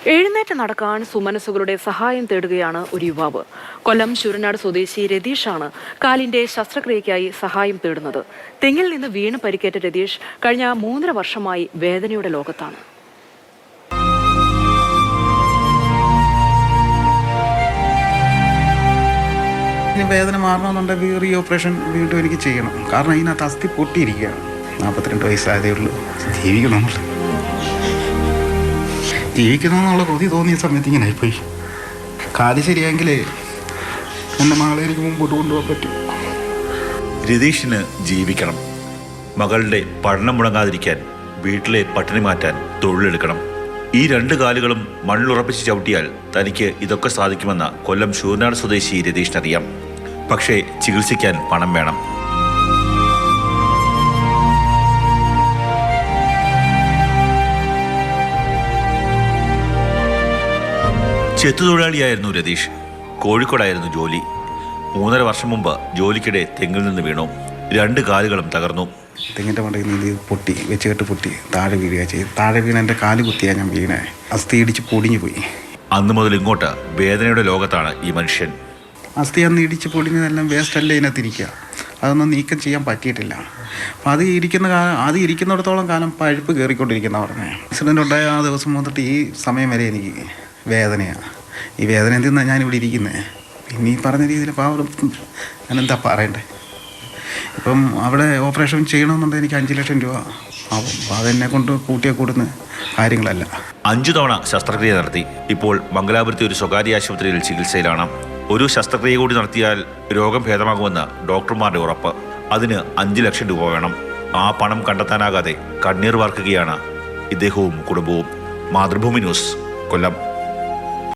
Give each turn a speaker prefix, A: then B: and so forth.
A: എഴുന്നേറ്റ് നടക്കാൻ സുമനസുകളുടെ സഹായം തേടുകയാണ് ഒരു യുവാവ്. കൊല്ലം ശൂരനാട് സ്വദേശി രതീഷാണ് കാലിന്റെ ശസ്ത്രക്രിയയ്ക്കായി സഹായം തേടുന്നത്. തെങ്ങിൽ നിന്ന് വീണ് പരിക്കേറ്റ രതീഷ് കഴിഞ്ഞ 3.5 വർഷമായി വേദനയുടെ ലോകത്താണ്.
B: വേദന മാറണമെന്നുണ്ടെങ്കിൽ റീ ഓപ്പറേഷൻ വീണ്ടും എനിക്ക് ചെയ്യണം. കാരണം ഇതിനകത്ത് അസ്ഥി പൊട്ടിയിരിക്കുകയാണ്. 42 വയസ്സായതേ ഉള്ളൂ. ജീവിക്കണമെന്നുള്ള കൊതി തോന്നിയ സമയത്ത് ഇങ്ങനെ ആയിപ്പോയി. കാല് ശരിയായെങ്കിൽ എൻ്റെ മകളെ എനിക്ക് മുമ്പോട്ട് കൊണ്ടുപോകാൻ പറ്റും.
C: രതീഷിന് ജീവിക്കണം. മകളുടെ പഠനം മുടങ്ങാതിരിക്കാൻ വീട്ടിലെ പട്ടിണി മാറ്റാൻ തൊഴിലെടുക്കണം. ഈ 2 കാലുകളും മണ്ണിലുറപ്പിച്ച് ചവിട്ടിയാൽ തനിക്ക് ഇതൊക്കെ സാധിക്കുമെന്ന കൊല്ലം ശൂരനാട് സ്വദേശി രതീഷിനറിയാം. പക്ഷേ ചികിത്സിക്കാൻ പണം വേണം. ചെത്തുതൊഴിലാളിയായിരുന്നു രതീഷ്. കോഴിക്കോടായിരുന്നു ജോലി. 3.5 വർഷം മുമ്പ് ജോലിക്കിടെ തെങ്ങിൽ നിന്ന് വീണു. 2 കാലുകളും തകർന്നു.
B: തെങ്ങിൻ്റെ മണ്ടയിൽ നിന്ന് പൊട്ടി, വെച്ചുകെട്ട് പൊട്ടി താഴെ വീഴുക ചെയ്തു. താഴെ വീണ എൻ്റെ കാല് കുത്തിയാൽ ഞാൻ വീണേ. അസ്ഥി ഇടിച്ച് പൊടിഞ്ഞു പോയി.
C: അന്ന് മുതൽ ഇങ്ങോട്ട് വേദനയുടെ ലോകത്താണ് ഈ മനുഷ്യൻ.
B: അസ്ഥി അന്ന് ഇടിച്ച് പൊടിഞ്ഞതെല്ലാം വേസ്റ്റല്ലേ ഇതിനകത്തിരിക്കുക. അതൊന്നും നീക്കം ചെയ്യാൻ പറ്റിയിട്ടില്ല. അപ്പോൾ അത് ഇരിക്കുന്നിടത്തോളം കാലം പഴുപ്പ് കയറിക്കൊണ്ടിരിക്കുന്ന പറഞ്ഞത്. ആക്സിഡൻ്റ് ഉണ്ടായ ആ ദിവസം മുതൽ ഈ സമയം വരെ എനിക്ക് വേദനയാണ്. ഈ വേദന എന്തിനാണ് ഞാനിവിടെ ഇരിക്കുന്നത്. പിന്നെ ഈ പറഞ്ഞ രീതിയിൽ പാവം ഞാനെന്താ പറയണ്ടേ. ഇപ്പം അവിടെ ഓപ്പറേഷൻ ചെയ്യണമെന്നുണ്ടെങ്കിൽ എനിക്ക് 5 ലക്ഷം രൂപ ആവും. അപ്പോൾ അതെന്നെ കൊണ്ട് കൂട്ടിയെ കൂടുന്ന കാര്യങ്ങളല്ല.
C: 5 തവണ ശസ്ത്രക്രിയ നടത്തി. ഇപ്പോൾ മംഗലാപുരത്തെ ഒരു സ്വകാര്യ ആശുപത്രിയിൽ ചികിത്സയിലാണ്. ഒരു ശസ്ത്രക്രിയ കൂടി നടത്തിയാൽ രോഗം ഭേദമാകുമെന്ന് ഡോക്ടർമാരുടെ ഉറപ്പ്. അതിന് 5 ലക്ഷം രൂപ വേണം. ആ പണം കണ്ടെത്താനാകാതെ കണ്ണീർ വാർക്കുകയാണ് ഇദ്ദേഹവും കുടുംബവും. മാതൃഭൂമി ന്യൂസ്, കൊല്ലം.